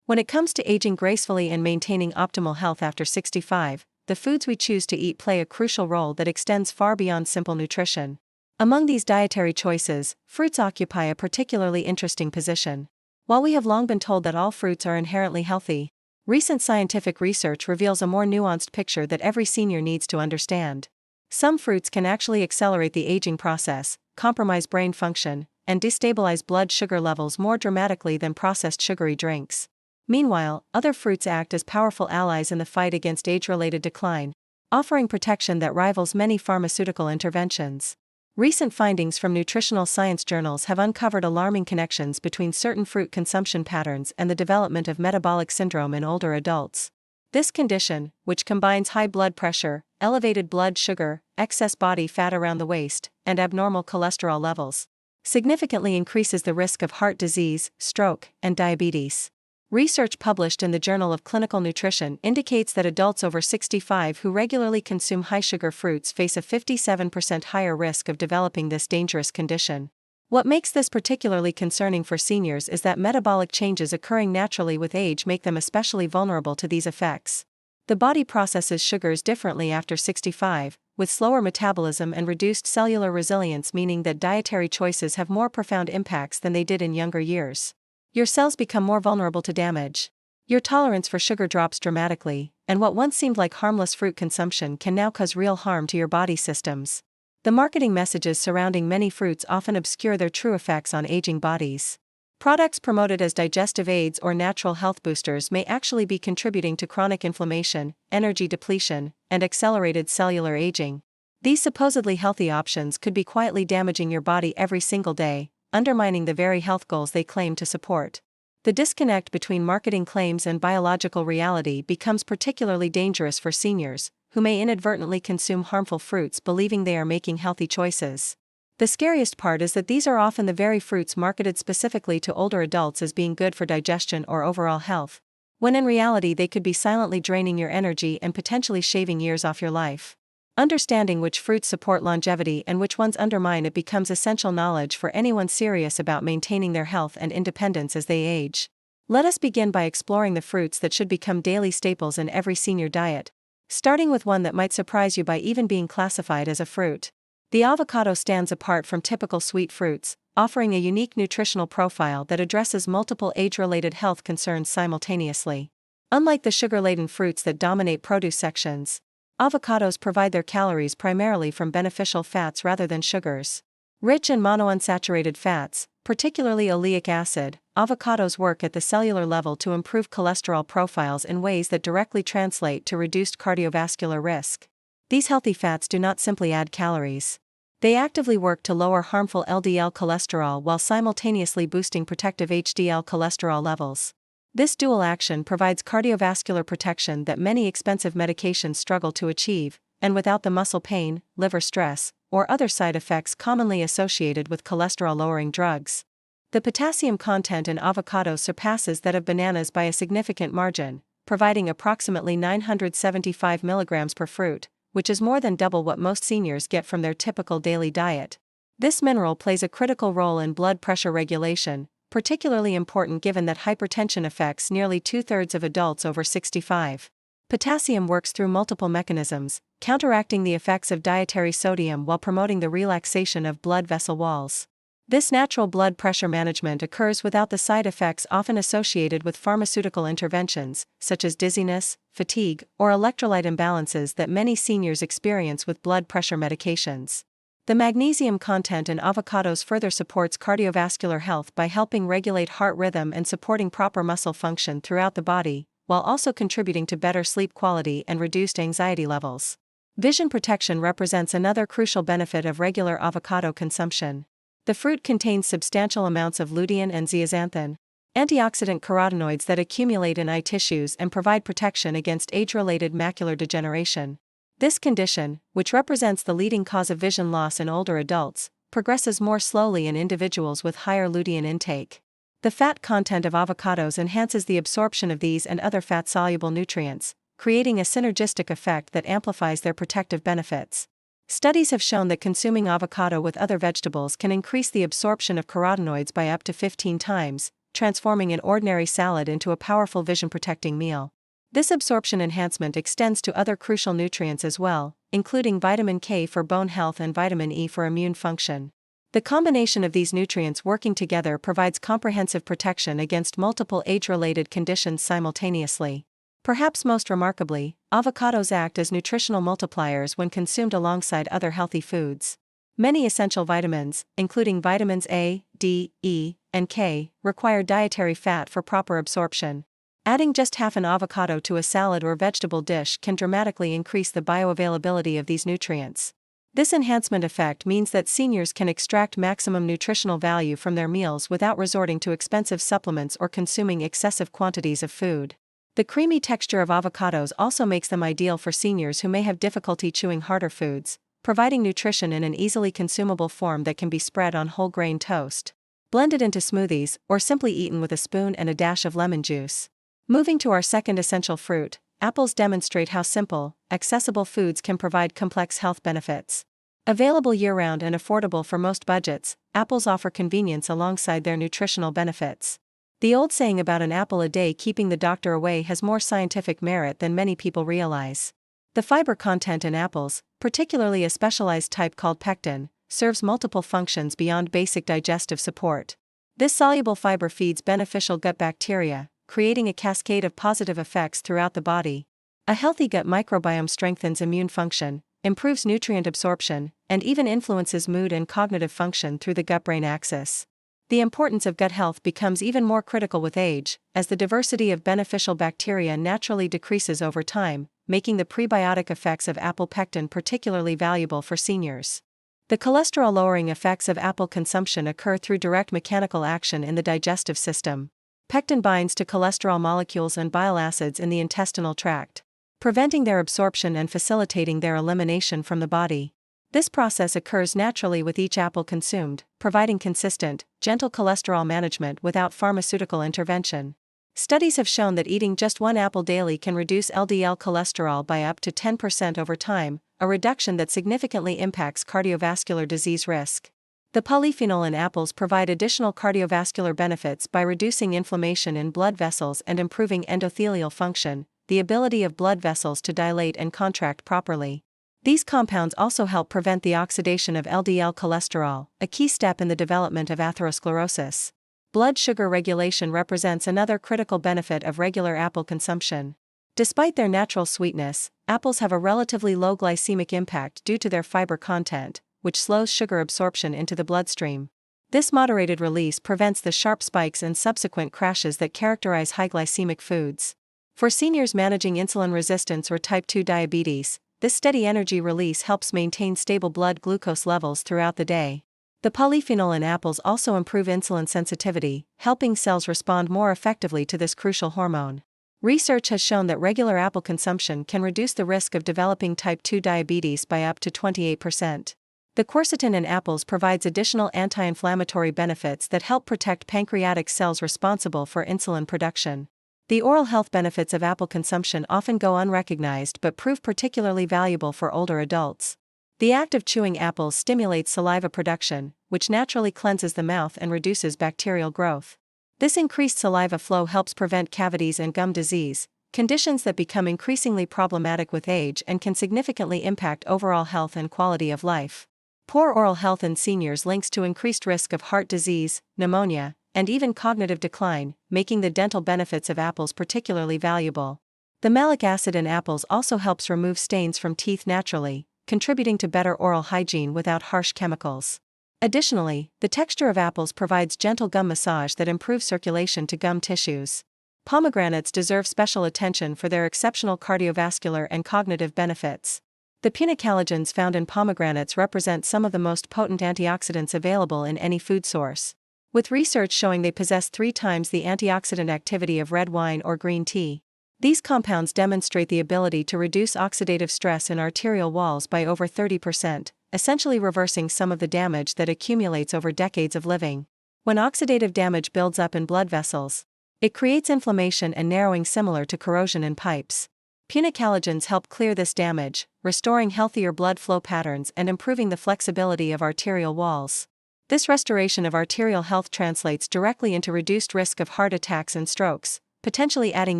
When it comes to aging gracefully and maintaining optimal health after 65, the foods we choose to eat play a crucial role that extends far beyond simple nutrition. Among these dietary choices, fruits occupy a particularly interesting position. While we have long been told that all fruits are inherently healthy, recent scientific research reveals a more nuanced picture that every senior needs to understand. Some fruits can actually accelerate the aging process, compromise brain function, and destabilize blood sugar levels more dramatically than processed sugary drinks. Meanwhile, other fruits act as powerful allies in the fight against age-related decline, offering protection that rivals many pharmaceutical interventions. Recent findings from nutritional science journals have uncovered alarming connections between certain fruit consumption patterns and the development of metabolic syndrome in older adults. This condition, which combines high blood pressure, elevated blood sugar, excess body fat around the waist, and abnormal cholesterol levels, significantly increases the risk of heart disease, stroke, and diabetes. Research published in the Journal of Clinical Nutrition indicates that adults over 65 who regularly consume high-sugar fruits face a 57% higher risk of developing this dangerous condition. What makes this particularly concerning for seniors is that metabolic changes occurring naturally with age make them especially vulnerable to these effects. The body processes sugars differently after 65, with slower metabolism and reduced cellular resilience, meaning that dietary choices have more profound impacts than they did in younger years. Your cells become more vulnerable to damage. Your tolerance for sugar drops dramatically, and what once seemed like harmless fruit consumption can now cause real harm to your body systems. The marketing messages surrounding many fruits often obscure their true effects on aging bodies. Products promoted as digestive aids or natural health boosters may actually be contributing to chronic inflammation, energy depletion, and accelerated cellular aging. These supposedly healthy options could be quietly damaging your body every single day, undermining the very health goals they claim to support. The disconnect between marketing claims and biological reality becomes particularly dangerous for seniors, who may inadvertently consume harmful fruits believing they are making healthy choices. The scariest part is that these are often the very fruits marketed specifically to older adults as being good for digestion or overall health, when in reality they could be silently draining your energy and potentially shaving years off your life. Understanding which fruits support longevity and which ones undermine it becomes essential knowledge for anyone serious about maintaining their health and independence as they age. Let us begin by exploring the fruits that should become daily staples in every senior diet, starting with one that might surprise you by even being classified as a fruit. The avocado stands apart from typical sweet fruits, offering a unique nutritional profile that addresses multiple age-related health concerns simultaneously. Unlike the sugar-laden fruits that dominate produce sections, avocados provide their calories primarily from beneficial fats rather than sugars. Rich in monounsaturated fats, particularly oleic acid, avocados work at the cellular level to improve cholesterol profiles in ways that directly translate to reduced cardiovascular risk. These healthy fats do not simply add calories. They actively work to lower harmful LDL cholesterol while simultaneously boosting protective HDL cholesterol levels. This dual action provides cardiovascular protection that many expensive medications struggle to achieve, and without the muscle pain, liver stress, or other side effects commonly associated with cholesterol-lowering drugs. The potassium content in avocados surpasses that of bananas by a significant margin, providing approximately 975 mg per fruit, which is more than double what most seniors get from their typical daily diet. This mineral plays a critical role in blood pressure regulation, particularly important given that hypertension affects nearly 2/3 of adults over 65. Potassium works through multiple mechanisms, counteracting the effects of dietary sodium while promoting the relaxation of blood vessel walls. This natural blood pressure management occurs without the side effects often associated with pharmaceutical interventions, such as dizziness, fatigue, or electrolyte imbalances that many seniors experience with blood pressure medications. The magnesium content in avocados further supports cardiovascular health by helping regulate heart rhythm and supporting proper muscle function throughout the body, while also contributing to better sleep quality and reduced anxiety levels. Vision protection represents another crucial benefit of regular avocado consumption. The fruit contains substantial amounts of lutein and zeaxanthin, antioxidant carotenoids that accumulate in eye tissues and provide protection against age-related macular degeneration. This condition, which represents the leading cause of vision loss in older adults, progresses more slowly in individuals with higher lutein intake. The fat content of avocados enhances the absorption of these and other fat-soluble nutrients, creating a synergistic effect that amplifies their protective benefits. Studies have shown that consuming avocado with other vegetables can increase the absorption of carotenoids by up to 15 times, transforming an ordinary salad into a powerful vision-protecting meal. This absorption enhancement extends to other crucial nutrients as well, including vitamin K for bone health and vitamin E for immune function. The combination of these nutrients working together provides comprehensive protection against multiple age-related conditions simultaneously. Perhaps most remarkably, avocados act as nutritional multipliers when consumed alongside other healthy foods. Many essential vitamins, including vitamins A, D, E, and K, require dietary fat for proper absorption. Adding just half an avocado to a salad or vegetable dish can dramatically increase the bioavailability of these nutrients. This enhancement effect means that seniors can extract maximum nutritional value from their meals without resorting to expensive supplements or consuming excessive quantities of food. The creamy texture of avocados also makes them ideal for seniors who may have difficulty chewing harder foods, providing nutrition in an easily consumable form that can be spread on whole grain toast, blended into smoothies, or simply eaten with a spoon and a dash of lemon juice. Moving to our second essential fruit, apples demonstrate how simple, accessible foods can provide complex health benefits. Available year-round and affordable for most budgets, apples offer convenience alongside their nutritional benefits. The old saying about an apple a day keeping the doctor away has more scientific merit than many people realize. The fiber content in apples, particularly a specialized type called pectin, serves multiple functions beyond basic digestive support. This soluble fiber feeds beneficial gut bacteria, creating a cascade of positive effects throughout the body. A healthy gut microbiome strengthens immune function, improves nutrient absorption, and even influences mood and cognitive function through the gut-brain axis. The importance of gut health becomes even more critical with age, as the diversity of beneficial bacteria naturally decreases over time, making the prebiotic effects of apple pectin particularly valuable for seniors. The cholesterol-lowering effects of apple consumption occur through direct mechanical action in the digestive system. Pectin binds to cholesterol molecules and bile acids in the intestinal tract, preventing their absorption and facilitating their elimination from the body. This process occurs naturally with each apple consumed, providing consistent, gentle cholesterol management without pharmaceutical intervention. Studies have shown that eating just one apple daily can reduce LDL cholesterol by up to 10% over time, a reduction that significantly impacts cardiovascular disease risk. The polyphenol in apples provide additional cardiovascular benefits by reducing inflammation in blood vessels and improving endothelial function, the ability of blood vessels to dilate and contract properly. These compounds also help prevent the oxidation of LDL cholesterol, a key step in the development of atherosclerosis. Blood sugar regulation represents another critical benefit of regular apple consumption. Despite their natural sweetness, apples have a relatively low glycemic impact due to their fiber content, which slows sugar absorption into the bloodstream. This moderated release prevents the sharp spikes and subsequent crashes that characterize high glycemic foods. For seniors managing insulin resistance or type 2 diabetes, this steady energy release helps maintain stable blood glucose levels throughout the day. The polyphenol in apples also improve insulin sensitivity, helping cells respond more effectively to this crucial hormone. Research has shown that regular apple consumption can reduce the risk of developing type 2 diabetes by up to 28%. The quercetin in apples provides additional anti-inflammatory benefits that help protect pancreatic cells responsible for insulin production. The oral health benefits of apple consumption often go unrecognized but prove particularly valuable for older adults. The act of chewing apples stimulates saliva production, which naturally cleanses the mouth and reduces bacterial growth. This increased saliva flow helps prevent cavities and gum disease, conditions that become increasingly problematic with age and can significantly impact overall health and quality of life. Poor oral health in seniors links to increased risk of heart disease, pneumonia, and even cognitive decline, making the dental benefits of apples particularly valuable. The malic acid in apples also helps remove stains from teeth naturally, contributing to better oral hygiene without harsh chemicals. Additionally, the texture of apples provides gentle gum massage that improves circulation to gum tissues. Pomegranates deserve special attention for their exceptional cardiovascular and cognitive benefits. The punicalagins found in pomegranates represent some of the most potent antioxidants available in any food source, with research showing they possess 3 times the antioxidant activity of red wine or green tea. These compounds demonstrate the ability to reduce oxidative stress in arterial walls by over 30%, essentially reversing some of the damage that accumulates over decades of living. When oxidative damage builds up in blood vessels, it creates inflammation and narrowing similar to corrosion in pipes. Punicalagins help clear this damage, restoring healthier blood flow patterns and improving the flexibility of arterial walls. This restoration of arterial health translates directly into reduced risk of heart attacks and strokes, potentially adding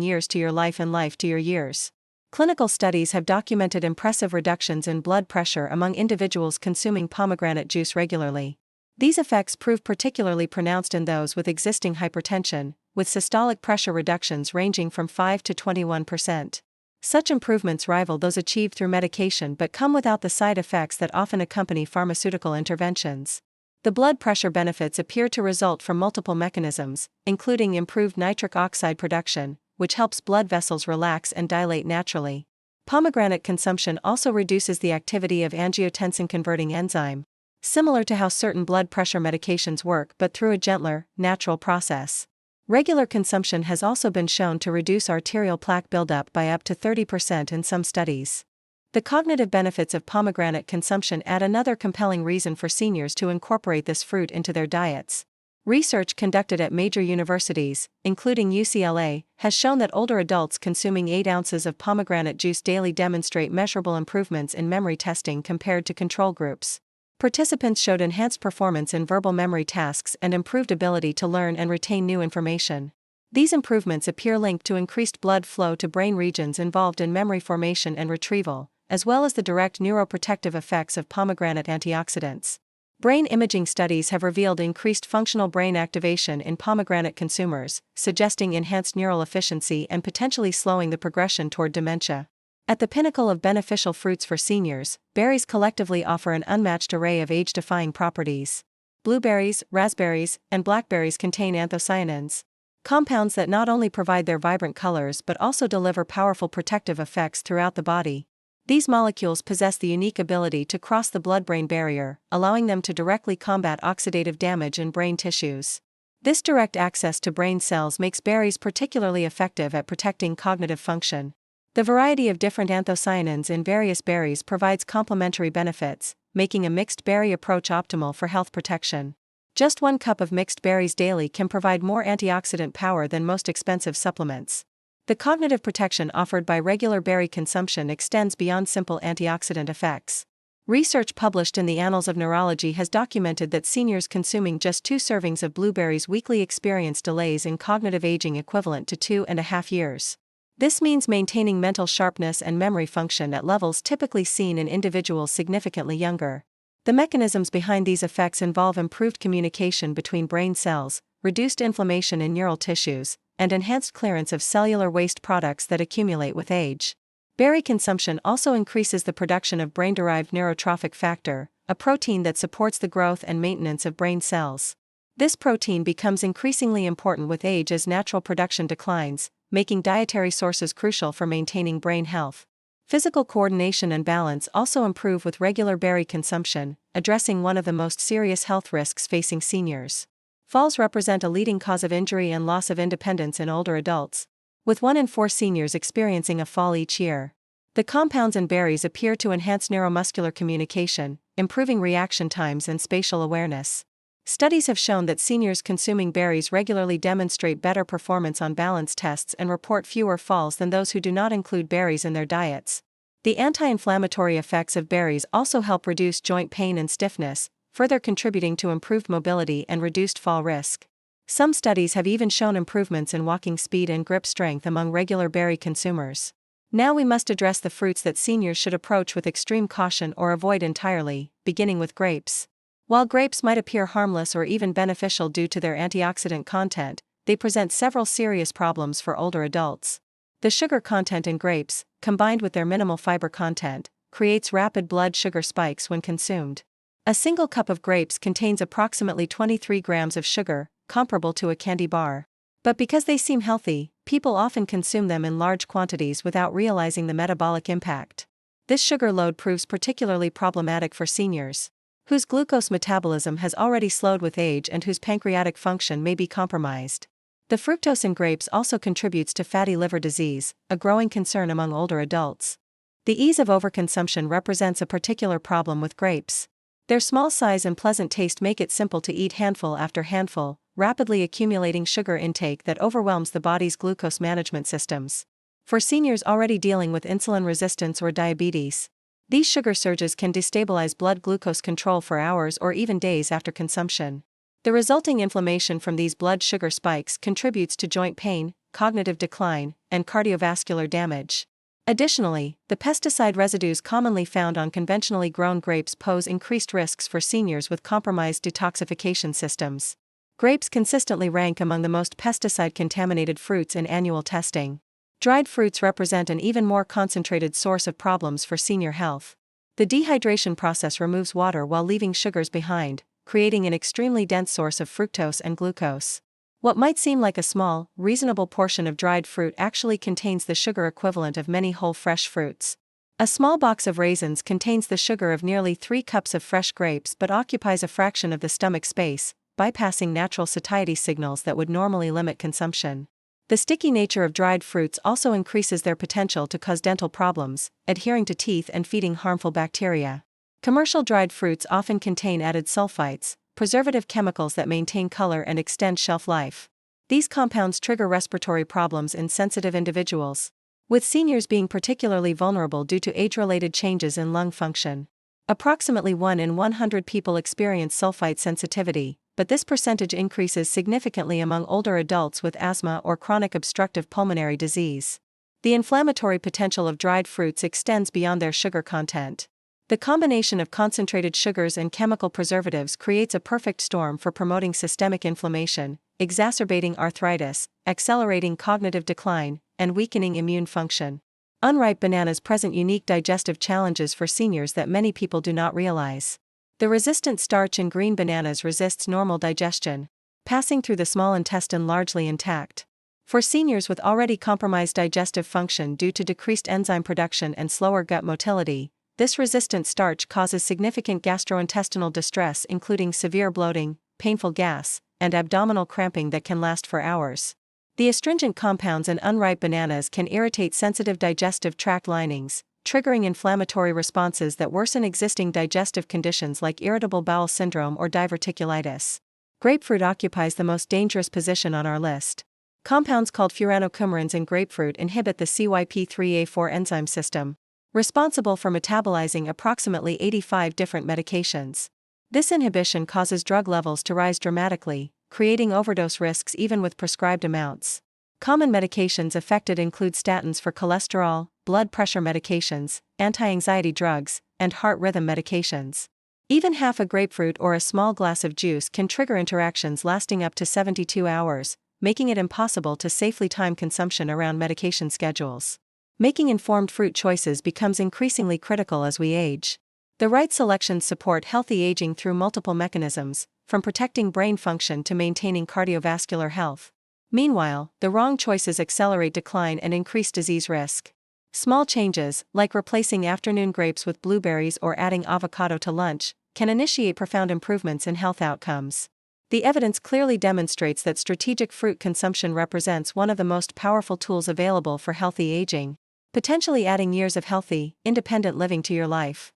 years to your life and life to your years. Clinical studies have documented impressive reductions in blood pressure among individuals consuming pomegranate juice regularly. These effects prove particularly pronounced in those with existing hypertension, with systolic pressure reductions ranging from 5 to 21%. Such improvements rival those achieved through medication but come without the side effects that often accompany pharmaceutical interventions. The blood pressure benefits appear to result from multiple mechanisms, including improved nitric oxide production, which helps blood vessels relax and dilate naturally. Pomegranate consumption also reduces the activity of angiotensin-converting enzyme, similar to how certain blood pressure medications work but through a gentler, natural process. Regular consumption has also been shown to reduce arterial plaque buildup by up to 30% in some studies. The cognitive benefits of pomegranate consumption add another compelling reason for seniors to incorporate this fruit into their diets. Research conducted at major universities, including UCLA, has shown that older adults consuming 8 ounces of pomegranate juice daily demonstrate measurable improvements in memory testing compared to control groups. Participants showed enhanced performance in verbal memory tasks and improved ability to learn and retain new information. These improvements appear linked to increased blood flow to brain regions involved in memory formation and retrieval, as well as the direct neuroprotective effects of pomegranate antioxidants. Brain imaging studies have revealed increased functional brain activation in pomegranate consumers, suggesting enhanced neural efficiency and potentially slowing the progression toward dementia. At the pinnacle of beneficial fruits for seniors, berries collectively offer an unmatched array of age-defying properties. Blueberries, raspberries, and blackberries contain anthocyanins, compounds that not only provide their vibrant colors but also deliver powerful protective effects throughout the body. These molecules possess the unique ability to cross the blood-brain barrier, allowing them to directly combat oxidative damage in brain tissues. This direct access to brain cells makes berries particularly effective at protecting cognitive function. The variety of different anthocyanins in various berries provides complementary benefits, making a mixed berry approach optimal for health protection. Just 1 cup of mixed berries daily can provide more antioxidant power than most expensive supplements. The cognitive protection offered by regular berry consumption extends beyond simple antioxidant effects. Research published in the Annals of Neurology has documented that seniors consuming just 2 servings of blueberries weekly experience delays in cognitive aging equivalent to 2.5 years. This means maintaining mental sharpness and memory function at levels typically seen in individuals significantly younger. The mechanisms behind these effects involve improved communication between brain cells, reduced inflammation in neural tissues, and enhanced clearance of cellular waste products that accumulate with age. Berry consumption also increases the production of brain-derived neurotrophic factor, a protein that supports the growth and maintenance of brain cells. This protein becomes increasingly important with age as natural production declines, making dietary sources crucial for maintaining brain health. Physical coordination and balance also improve with regular berry consumption, addressing one of the most serious health risks facing seniors. Falls represent a leading cause of injury and loss of independence in older adults, with 1 in 4 seniors experiencing a fall each year. The compounds in berries appear to enhance neuromuscular communication, improving reaction times and spatial awareness. Studies have shown that seniors consuming berries regularly demonstrate better performance on balance tests and report fewer falls than those who do not include berries in their diets. The anti-inflammatory effects of berries also help reduce joint pain and stiffness, further contributing to improved mobility and reduced fall risk. Some studies have even shown improvements in walking speed and grip strength among regular berry consumers. Now we must address the fruits that seniors should approach with extreme caution or avoid entirely, beginning with grapes. While grapes might appear harmless or even beneficial due to their antioxidant content, they present several serious problems for older adults. The sugar content in grapes, combined with their minimal fiber content, creates rapid blood sugar spikes when consumed. A single cup of grapes contains approximately 23 grams of sugar, comparable to a candy bar. But because they seem healthy, people often consume them in large quantities without realizing the metabolic impact. This sugar load proves particularly problematic for seniors, whose glucose metabolism has already slowed with age and whose pancreatic function may be compromised. The fructose in grapes also contributes to fatty liver disease, a growing concern among older adults. The ease of overconsumption represents a particular problem with grapes. Their small size and pleasant taste make it simple to eat handful after handful, rapidly accumulating sugar intake that overwhelms the body's glucose management systems. For seniors already dealing with insulin resistance or diabetes, These sugar surges can destabilize blood glucose control for hours or even days after consumption. The resulting inflammation from these blood sugar spikes contributes to joint pain, cognitive decline, and cardiovascular damage. Additionally, the pesticide residues commonly found on conventionally grown grapes pose increased risks for seniors with compromised detoxification systems. Grapes consistently rank among the most pesticide-contaminated fruits in annual testing. Dried fruits represent an even more concentrated source of problems for senior health. The dehydration process removes water while leaving sugars behind, creating an extremely dense source of fructose and glucose. What might seem like a small, reasonable portion of dried fruit actually contains the sugar equivalent of many whole fresh fruits. A small box of raisins contains the sugar of nearly 3 cups of fresh grapes but occupies a fraction of the stomach space, bypassing natural satiety signals that would normally limit consumption. The sticky nature of dried fruits also increases their potential to cause dental problems, adhering to teeth and feeding harmful bacteria. Commercial dried fruits often contain added sulfites, preservative chemicals that maintain color and extend shelf life. These compounds trigger respiratory problems in sensitive individuals, with seniors being particularly vulnerable due to age-related changes in lung function. Approximately 1 in 100 people experience sulfite sensitivity, but this percentage increases significantly among older adults with asthma or chronic obstructive pulmonary disease. The inflammatory potential of dried fruits extends beyond their sugar content. The combination of concentrated sugars and chemical preservatives creates a perfect storm for promoting systemic inflammation, exacerbating arthritis, accelerating cognitive decline, and weakening immune function. Unripe bananas present unique digestive challenges for seniors that many people do not realize. The resistant starch in green bananas resists normal digestion, passing through the small intestine largely intact. For seniors with already compromised digestive function due to decreased enzyme production and slower gut motility, this resistant starch causes significant gastrointestinal distress, including severe bloating, painful gas, and abdominal cramping that can last for hours. The astringent compounds in unripe bananas can irritate sensitive digestive tract linings, triggering inflammatory responses that worsen existing digestive conditions like irritable bowel syndrome or diverticulitis. Grapefruit occupies the most dangerous position on our list. Compounds called furanocoumarins in grapefruit inhibit the CYP3A4 enzyme system, responsible for metabolizing approximately 85 different medications. This inhibition causes drug levels to rise dramatically, creating overdose risks even with prescribed amounts. Common medications affected include statins for cholesterol, blood pressure medications, anti-anxiety drugs, and heart rhythm medications. Even half a grapefruit or a small glass of juice can trigger interactions lasting up to 72 hours, making it impossible to safely time consumption around medication schedules. Making informed fruit choices becomes increasingly critical as we age. The right selections support healthy aging through multiple mechanisms, from protecting brain function to maintaining cardiovascular health. Meanwhile, the wrong choices accelerate decline and increase disease risk. Small changes, like replacing afternoon grapes with blueberries or adding avocado to lunch, can initiate profound improvements in health outcomes. The evidence clearly demonstrates that strategic fruit consumption represents one of the most powerful tools available for healthy aging, potentially adding years of healthy, independent living to your life.